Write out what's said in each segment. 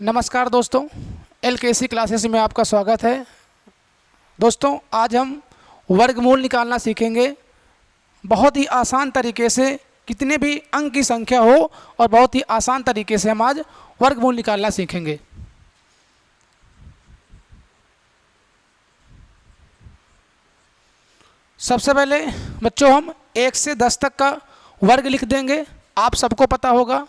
नमस्कार दोस्तों, LKC classes में आपका स्वागत है। दोस्तों, आज हम वर्गमूल निकालना सीखेंगे। बहुत ही आसान तरीके से, कितने भी अंक की संख्या हो और बहुत ही आसान तरीके से हम आज वर्गमूल निकालना सीखेंगे। सबसे पहले बच्चों हम 1 से 10 तक का वर्ग लिख देंगे। आप सबको पता होगा।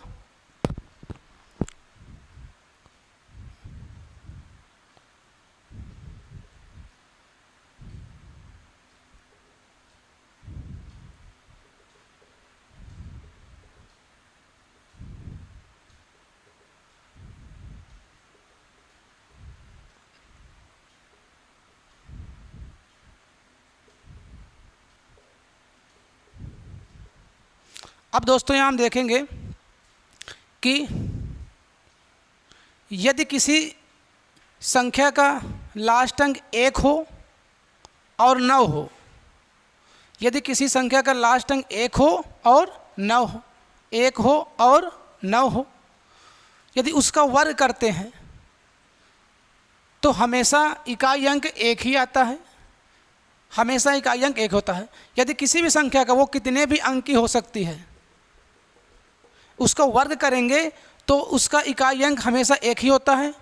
अब दोस्तों यहाँ हम देखेंगे कि यदि किसी संख्या का लास्ट अंक 1 हो और 9 हो, यदि किसी संख्या का लास्ट अंक 1 हो और 9 हो, 1 हो और 9 हो, यदि उसका वर्ग करते हैं तो हमेशा इकाई अंक 1 ही आता है। हमेशा इकाई अंक 1 होता है। यदि किसी भी संख्या का, वो कितने भी अंक की हो सकती है, उसका वर्ग करेंगे तो उसका इकाई अंक हमेशा 1 ही होता है।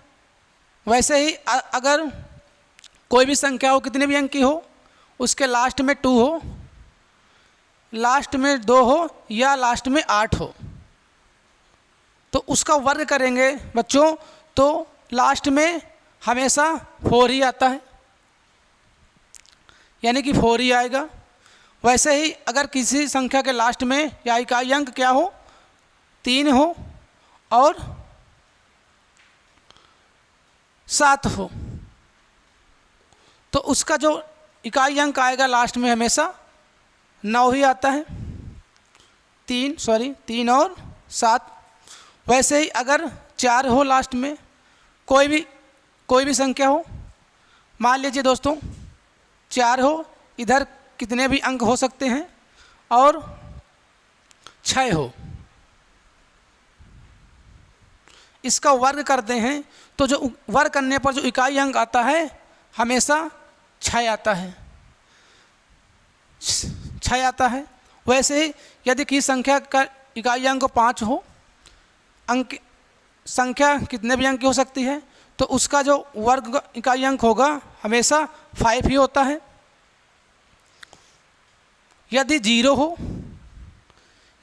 वैसे ही अगर कोई भी संख्या हो, कितने भी अंक की हो, उसके लास्ट में 2 हो, लास्ट में 2 हो या लास्ट में 8 हो, तो उसका वर्ग करेंगे बच्चों तो लास्ट में हमेशा 4 ही आता है, यानी कि 4 ही आएगा। वैसे ही अगर किसी संख्या के लास्ट में या इकाई अंक क्या हो, 3 हो और 7 हो, तो उसका जो इकाई अंक आएगा लास्ट में हमेशा 9 ही आता है। 3 और 7। वैसे ही अगर 4 हो लास्ट में, कोई भी संख्या हो, मान लीजिए दोस्तों 4 हो, इधर कितने भी अंक हो सकते हैं, और 6 हो, इसका वर्ग करते हैं तो जो वर्ग करने पर जो इकाई अंक आता है हमेशा 6 आता है। 6 आता है। वैसे ही यदि किसी संख्या का इकाई अंक 5 हो, अंक संख्या कितने भी अंक की हो सकती है, तो उसका जो वर्ग इकाई अंक होगा हमेशा 5 ही होता है। यदि 0 हो,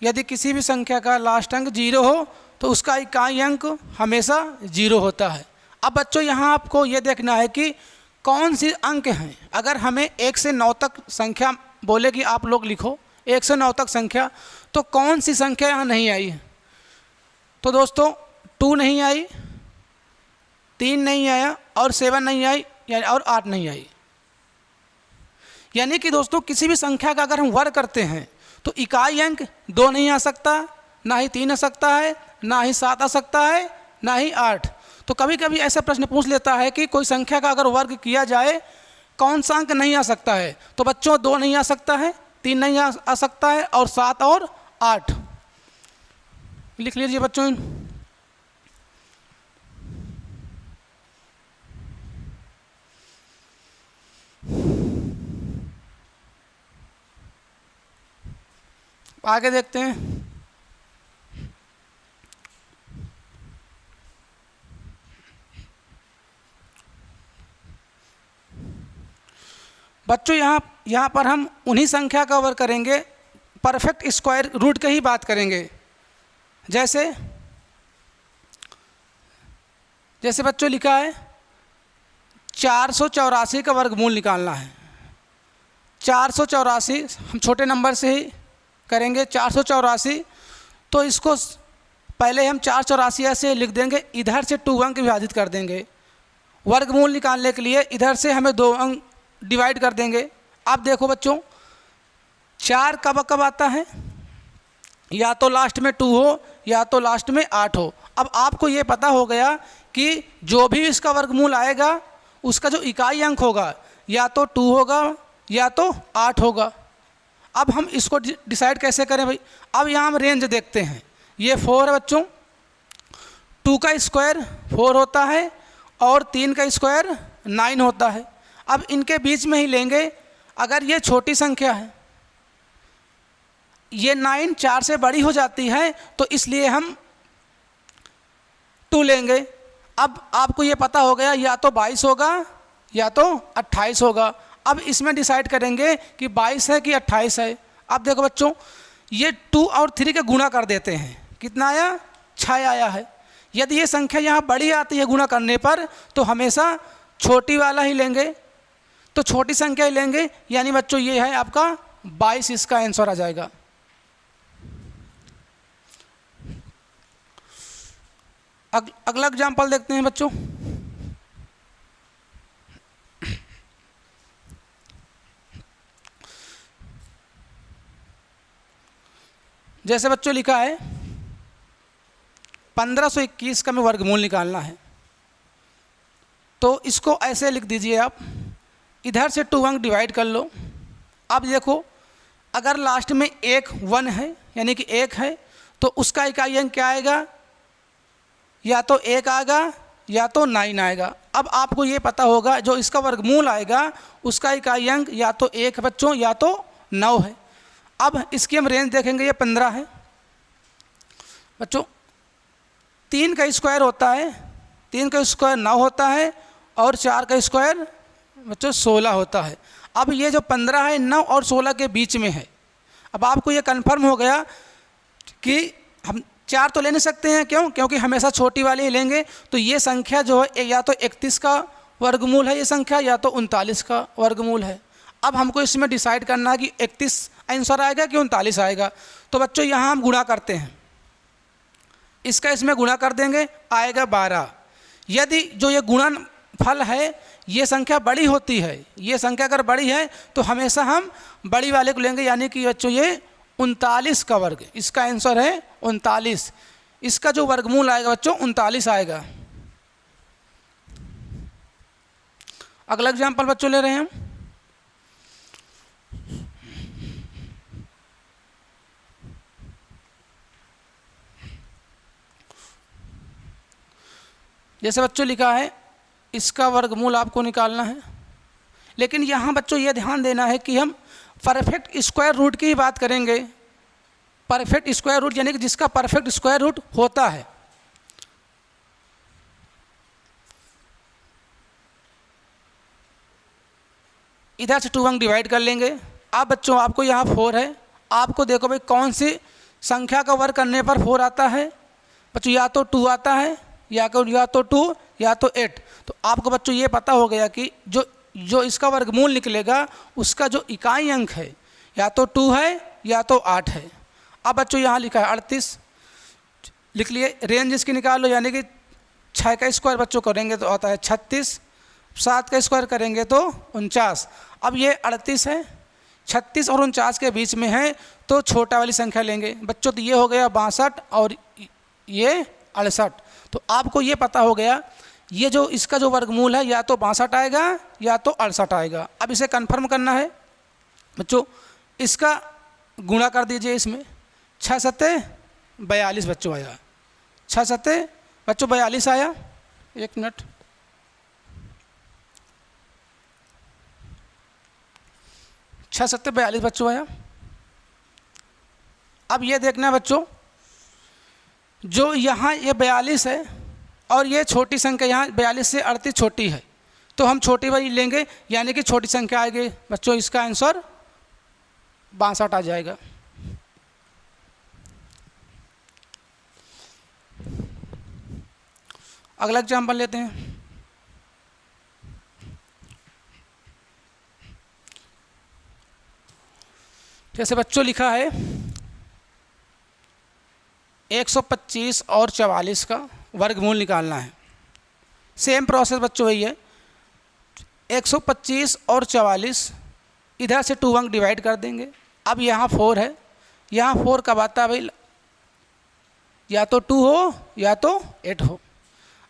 यदि किसी भी संख्या का लास्ट अंक 0 हो तो उसका इकाई अंक हमेशा 0 होता है। अब बच्चों यहाँ आपको ये देखना है कि कौन सी अंक हैं। अगर हमें 1 से 9 तक संख्या बोले कि आप लोग लिखो 1 से 9 तक संख्या, तो कौन सी संख्या यहाँ नहीं आई है? तो दोस्तों 2 नहीं आई, 3 नहीं आया, और 7 नहीं आई, और 8 नहीं आई। यानी कि दोस्तों किसी भी संख्या का अगर हम वर्ग करते हैं तो इकाई अंक 2 नहीं आ सकता, ना ही 3 आ सकता है, ना ही 7 आ सकता है, ना ही 8। तो कभी कभी ऐसा प्रश्न पूछ लेता है कि कोई संख्या का अगर वर्ग किया जाए कौन सा अंक नहीं आ सकता है? तो बच्चों 2 नहीं आ सकता है, 3 नहीं आ सकता है, और 7 और 8 लिख लीजिए बच्चों। आगे देखते हैं। बच्चों यहाँ पर हम उन्हीं संख्या का वर्ग करेंगे, परफेक्ट स्क्वायर रूट की ही बात करेंगे। जैसे बच्चों लिखा है 484 का वर्गमूल निकालना है। 484 हम छोटे नंबर से ही करेंगे। 484, तो इसको पहले हम 484 ऐसे लिख देंगे, इधर से 2 अंक विभाजित कर देंगे। वर्गमूल निकालने के लिए इधर से हमें 2 अंक डिवाइड कर देंगे। अब देखो बच्चों 4 कब कब आता है? या तो लास्ट में 2 हो या तो लास्ट में 8 हो। अब आपको ये पता हो गया कि जो भी इसका वर्गमूल आएगा उसका जो इकाई अंक होगा या तो 2 होगा या तो 8 होगा। अब हम इसको डिसाइड कैसे करें भाई? अब यहाँ हम रेंज देखते हैं। ये 4 है बच्चों, 2 का स्क्वायर 4 होता है और 3 का स्क्वायर 9 होता है। अब इनके बीच में ही लेंगे, अगर ये छोटी संख्या है, ये 9 4 से बड़ी हो जाती है, तो इसलिए हम 2 लेंगे। अब आपको ये पता हो गया या तो 22 होगा या तो 28 होगा। अब इसमें डिसाइड करेंगे कि 22 है कि 28 है। अब देखो बच्चों, ये 2 और 3 के गुणा कर देते हैं, कितना आया, 6 आया है। यदि ये संख्या यहाँ बड़ी आती है गुणा करने पर, तो हमेशा छोटी वाला ही लेंगे, तो छोटी संख्या ही लेंगे, यानी बच्चों ये है आपका 22, इसका आंसर आ जाएगा। अगला एग्जाम्पल देखते हैं बच्चों। जैसे बच्चों लिखा है 1521 का में वर्गमूल निकालना है, तो इसको ऐसे लिख दीजिए आप, इधर से 2 अंक डिवाइड कर लो। अब देखो, अगर लास्ट में एक 1 है यानी कि 1 है, तो उसका इकाई अंक क्या आएगा, या तो 1 आएगा या तो 9 आएगा। अब आपको ये पता होगा जो इसका वर्गमूल आएगा उसका इकाई अंक या तो 1 बच्चों या तो 9 है। अब इसकी हम रेंज देखेंगे, ये 15 है बच्चों। 3 का स्क्वायर होता है, 3 का स्क्वायर 9 होता है और 4 का स्क्वायर बच्चों 16 होता है। अब ये जो 15 है 9 और 16 के बीच में है। अब आपको ये कन्फर्म हो गया कि हम 4 तो ले नहीं सकते हैं, क्यों, क्योंकि हमेशा छोटी वाली ही लेंगे। तो ये संख्या जो है या तो 31 का वर्गमूल है ये संख्या, या तो 39 का वर्गमूल है। अब हमको इसमें डिसाइड करना है कि 31 आंसर आएगा कि 39 आएगा। तो बच्चों यहाँ हम गुणा करते हैं, इसका इसमें गुणा कर देंगे, आएगा 12। यदि जो ये गुणन फल है ये संख्या बड़ी होती है, ये संख्या अगर बड़ी है तो हमेशा हम बड़ी वाले को लेंगे, यानी कि बच्चों ये 39 का वर्ग, इसका आंसर है 39। इसका जो वर्गमूल आएगा बच्चों 39 आएगा। अगला एग्जाम्पल बच्चों ले रहे हैं हम। जैसे बच्चों लिखा है इसका वर्गमूल आपको निकालना है, लेकिन यहाँ बच्चों ये ध्यान देना है कि हम परफेक्ट स्क्वायर रूट की ही बात करेंगे। परफेक्ट स्क्वायर रूट यानी कि जिसका परफेक्ट स्क्वायर रूट होता है। इधर से 2 अंक डिवाइड कर लेंगे। अब बच्चों आपको यहाँ 4 है, आपको देखो भाई कौन सी संख्या का वर्ग करने पर 4 आता है बच्चों, या तो 2 आता है या तो 2 या तो 8। तो आपको बच्चों ये पता हो गया कि जो इसका वर्गमूल निकलेगा उसका जो इकाई अंक है या तो 2 है या तो 8 है। अब बच्चों यहाँ लिखा है 38, लिख लिए। रेंज इसकी निकाल लो, यानी कि 6 का स्क्वायर बच्चों करेंगे तो आता है 36, 7 का स्क्वायर करेंगे तो 49। अब ये 38 है, 36 और 49 के बीच में है, तो छोटा वाली संख्या लेंगे बच्चों। तो ये हो गया 62 और ये 68। तो आपको ये पता हो गया ये जो इसका जो वर्गमूल है या तो 62 आएगा या तो 68 आएगा। अब इसे कंफर्म करना है बच्चों, इसका गुणा कर दीजिए इसमें। 6 सत्ते 42 बच्चों आया, 6 सत्ते बच्चों 42 आया। एक मिनट, छः 7 42 बच्चों आया। अब ये देखना बच्चों, जो यहाँ ये 42 है और ये छोटी संख्या यहाँ 42 से 38 छोटी है, तो हम छोटी वाली लेंगे, यानी कि छोटी संख्या आएगी बच्चों। इसका आंसर 62 आ जाएगा। अगला एग्जाम्पल लेते हैं। जैसे बच्चों लिखा है 125 और 44 का वर्गमूल निकालना है। सेम प्रोसेस बच्चों वही है, 125 और 44 इधर से 2 अंक डिवाइड कर देंगे। अब यहाँ 4 है, यहाँ 4 कब आता है भाई, या तो 2 हो या तो 8 हो।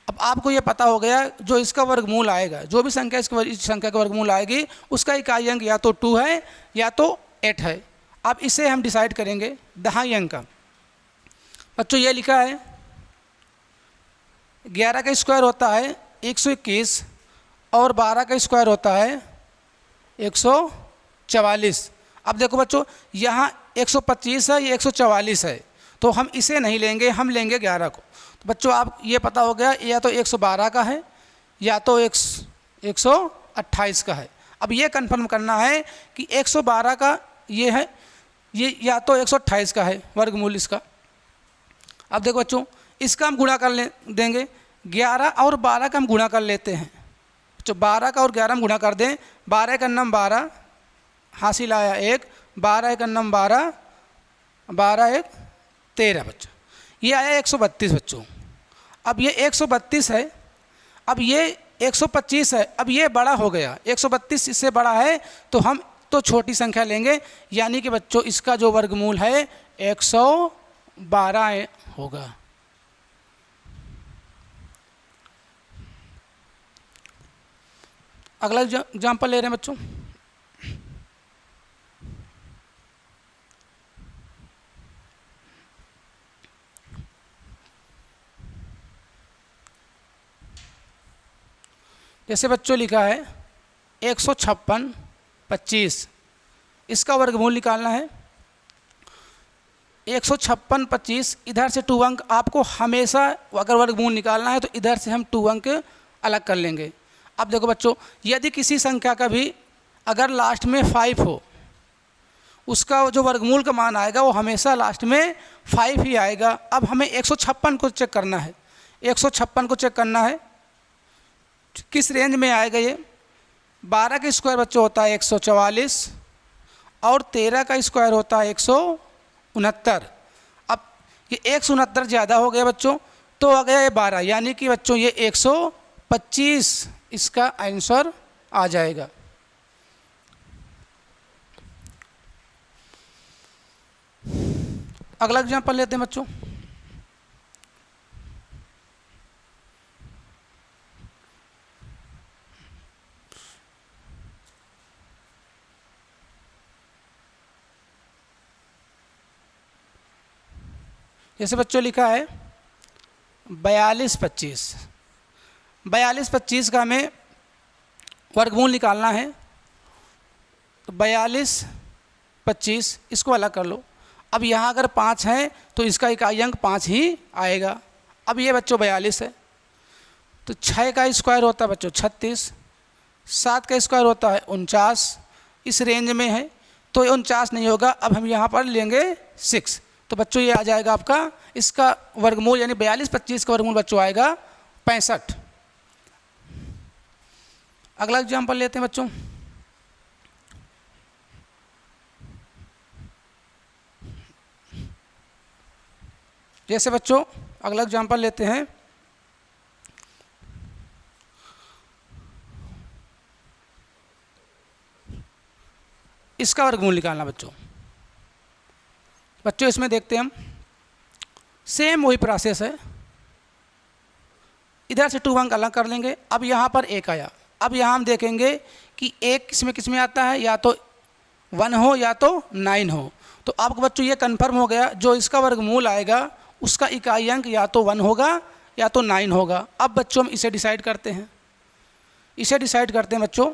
अब आपको ये पता हो गया जो इसका वर्गमूल आएगा, जो भी संख्या इस संख्या का वर्गमूल आएगी उसका इकाई अंक या तो 2 है या तो 8 है। अब इसे हम डिसाइड करेंगे दहाई अंक का। बच्चों ये लिखा है 11 का स्क्वायर होता है 121 और 12 का स्क्वायर होता है 144। अब देखो बच्चों, यहाँ 125 है, ये 144 है, तो हम इसे नहीं लेंगे, हम लेंगे 11 को। तो बच्चों आप ये पता हो गया, या तो 112 का है या तो 128 का है। अब ये कंफर्म करना है कि 112 का ये है, ये या तो 128 का है वर्गमूल इसका। अब देखो बच्चों, इसका हम गुणा कर देंगे, 11 और 12 का हम गुणा कर लेते हैं। तो 12 का और 11 हम गुणा कर दें, 12 का नम 12 हासिल आया 1, 12 का नम 12, 12 1 13 बच्चों, ये आया 132 बच्चों। अब ये 132 है, अब ये 125 है, अब ये बड़ा हो गया, 132 इससे बड़ा है, तो हम तो छोटी संख्या लेंगे, यानी कि बच्चों इसका जो वर्गमूल है 112 होगा। अगला एग्जाम्पल ले रहे हैं बच्चों। जैसे बच्चों लिखा है 156 25, इसका वर्गमूल निकालना है। 156 25, इधर से 2 अंक आपको हमेशा अगर वर्गमूल निकालना है तो इधर से हम 2 अंक अलग कर लेंगे। अब देखो बच्चों, यदि किसी संख्या का भी अगर लास्ट में 5 हो, उसका जो वर्गमूल का मान आएगा वो हमेशा लास्ट में 5 ही आएगा। अब हमें 156 को चेक करना है, 156 को चेक करना है किस रेंज में आएगा ये। 12 का स्क्वायर बच्चों होता है 144 और 13 का स्क्वायर होता है 169। अब ये 169 ज़्यादा हो गया बच्चों, तो आ गया ये 12, यानी कि बच्चों ये 125 इसका आंसर आ जाएगा। अगला एग्जाम्पल लेते हैं बच्चों। जैसे बच्चों लिखा है 42 25, 42 25 का हमें वर्गमूल निकालना है। तो 42 25 इसको अलग कर लो। अब यहाँ अगर 5 है तो इसका इकाई अंक 5 ही आएगा। अब ये बच्चों 42 है, तो 6 का स्क्वायर होता है बच्चों 36, 7 का स्क्वायर होता है 49, इस रेंज में है तो 49 नहीं होगा। अब हम यहाँ पर लेंगे 6, तो बच्चों ये आ जाएगा आपका, इसका वर्गमूल यानी 42 25 का वर्गमूल बच्चों आएगा 65। अगला एग्जाम्पल लेते हैं बच्चों। जैसे बच्चों अगला एग्जाम्पल लेते हैं, इसका वर्गमूल निकालना बच्चों। बच्चों इसमें देखते हैं हम, सेम वही प्रोसेस है, इधर से 2 अंक अलग कर लेंगे। अब यहाँ पर 1 आया, अब यहाँ हम देखेंगे कि 1 किस में आता है, या तो 1 हो या तो 9 हो। तो आपको बच्चों ये कंफर्म हो गया, जो इसका वर्गमूल आएगा उसका इकाई अंक या तो 1 होगा या तो 9 होगा। अब बच्चों हम इसे डिसाइड करते हैं, इसे डिसाइड करते हैं बच्चों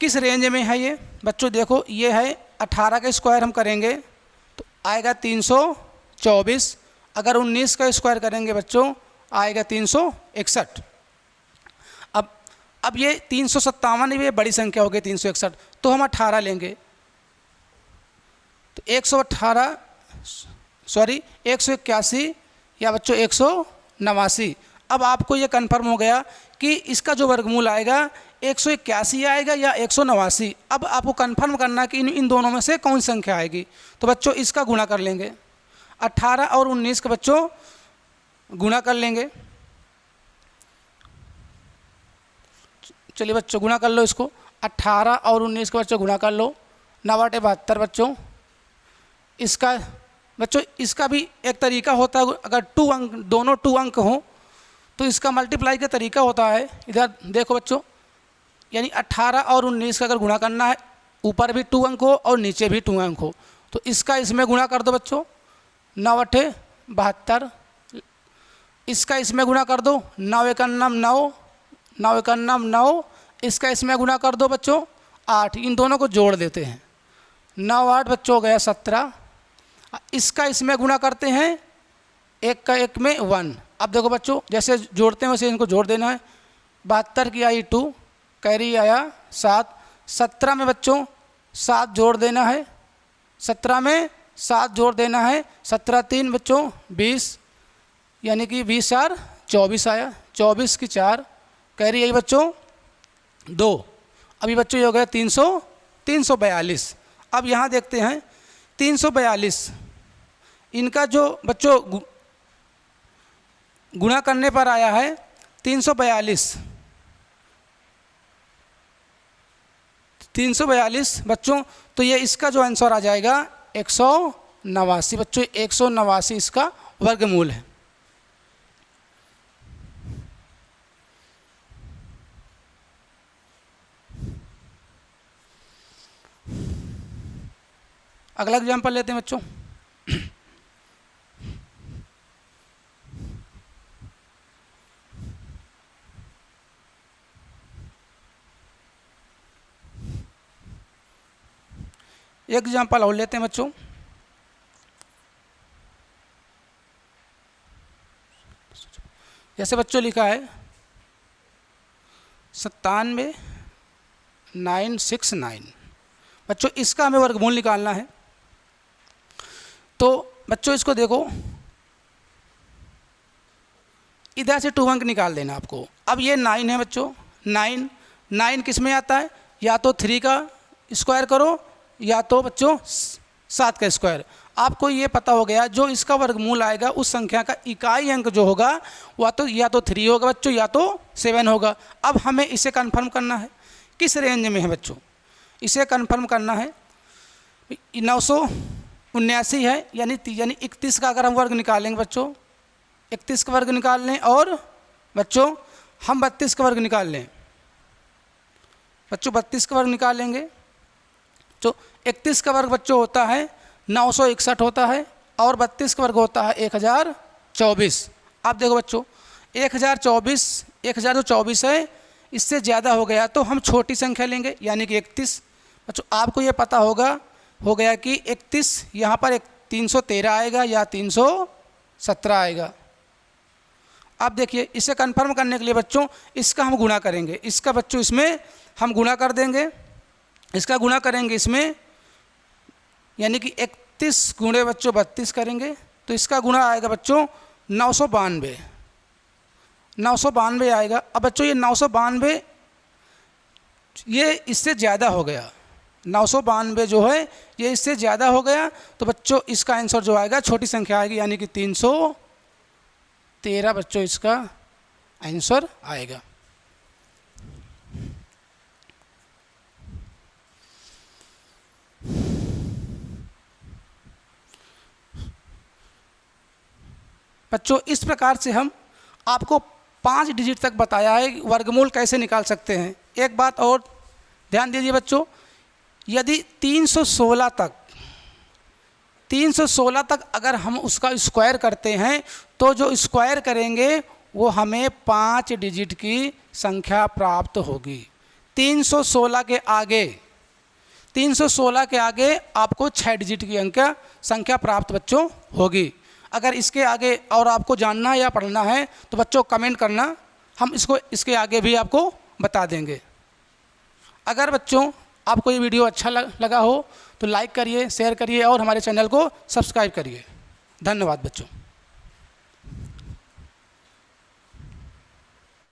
किस रेंज में है ये। बच्चों देखो ये है 18 का स्क्वायर हम करेंगे तो आएगा 324, अगर 19 का स्क्वायर करेंगे बच्चों आएगा 361। अब ये 357 ये बड़ी संख्या हो गई 361, तो हम 18 लेंगे तो 181 या बच्चों 189। अब आपको ये कंफर्म हो गया कि इसका जो वर्गमूल आएगा 181 आएगा या 189। अब आपको कंफर्म करना कि इन दोनों में से कौन सी संख्या आएगी। तो बच्चों इसका गुणा कर लेंगे, 18 और 19 का बच्चों गुणा कर लेंगे। चलिए बच्चों गुणा कर लो इसको, 18 और 19 का बच्चों गुणा कर लो, 9 8 72 बच्चों। इसका बच्चों इसका भी एक तरीका होता है, अगर 2 अंक दोनों 2 अंक हों तो इसका मल्टीप्लाई का तरीका होता है। इधर देखो बच्चों, यानी 18 और 19 का अगर गुणा करना है, ऊपर भी 2 अंक हो और नीचे भी 2 अंक हो, तो इसका इसमें गुणा कर दो बच्चों, 9 8 72 इसका इसमें गुणा कर दो, 9 एकन्नम 9, 9 एकन्नम 9, इसका इसमें गुणा कर दो बच्चों 8, इन दोनों को जोड़ देते हैं, 9 8 बच्चों हो गया 17, इसका इसमें गुणा करते हैं, एक का एक में 1। अब देखो बच्चों जैसे जोड़ते हैं वैसे इनको जोड़ देना है, 72 की आई 2, कैरी आया 7, 17 में बच्चों 7 जोड़ देना है, 17 में 7 जोड़ देना है, 17 3 बच्चों 20, यानी कि 20 4 24 आया, 24 की 4, कैरी आई बच्चों 2। अभी बच्चों ये हो गया 342। अब यहाँ देखते हैं 342, इनका जो बच्चों गुणा करने पर आया है 342 बच्चों, तो ये इसका जो आंसर आ जाएगा 189 बच्चों, 189 इसका वर्गमूल है। अगला एग्जाम्पल लेते हैं बच्चों। एक एग्जाम्पल और लेते हैं बच्चों। जैसे बच्चों लिखा है 97,969 बच्चों, इसका हमें वर्गमूल निकालना है। तो बच्चों इसको देखो, इधर से 2 अंक निकाल देना आपको। अब ये 9 है बच्चों, 9 किस में आता है, या तो 3 का स्क्वायर करो या तो बच्चों 7 का स्क्वायर। आपको ये पता हो गया जो इसका वर्गमूल आएगा उस संख्या का इकाई अंक जो होगा वह तो या तो 3 होगा बच्चों या तो 7 होगा। अब हमें इसे कंफर्म करना है किस रेंज में है बच्चों, इसे कंफर्म करना है। 979 है, यानी 31 का अगर हम वर्ग निकालेंगे बच्चों, 31 का वर्ग निकाल लें, और बच्चों हम 32 का वर्ग निकाल लें बच्चों, 32 का वर्ग निकाल लेंगे तो 31 का वर्ग बच्चों होता है 961 होता है, और 32 का वर्ग होता है 1024। अब देखो बच्चों 1024 है, इससे ज़्यादा हो गया तो हम छोटी संख्या लेंगे यानी कि 31। बच्चों आपको ये पता होगा हो गया कि 31 यहाँ पर 313 आएगा या 317 आएगा। अब देखिए इसे कंफर्म करने के लिए बच्चों इसका हम गुणा करेंगे, इसका बच्चों इसमें हम गुणा कर देंगे, इसका गुणा करेंगे इसमें, यानी कि 31 गुणे बच्चों 32 करेंगे तो इसका गुणा आएगा बच्चों 992 आएगा। अब बच्चों ये 992 ये इससे ज़्यादा हो गया, 992 जो है ये इससे ज़्यादा हो गया, तो बच्चों इसका आंसर जो आएगा छोटी संख्या आएगी यानी कि 313 बच्चों इसका आंसर आएगा। बच्चों इस प्रकार से हम आपको 5 डिजिट तक बताया है वर्गमूल कैसे निकाल सकते हैं। एक बात और ध्यान दीजिए बच्चों, यदि 316 तक अगर हम उसका स्क्वायर करते हैं तो जो स्क्वायर करेंगे वो हमें 5 डिजिट की संख्या प्राप्त होगी। 316 के आगे आपको 6 डिजिट की संख्या प्राप्त बच्चों होगी। अगर इसके आगे और आपको जानना है या पढ़ना है तो बच्चों कमेंट करना, हम इसके आगे भी आपको बता देंगे। अगर बच्चों आपको ये वीडियो अच्छा लगा हो तो लाइक करिए, शेयर करिए और हमारे चैनल को सब्सक्राइब करिए। धन्यवाद बच्चों।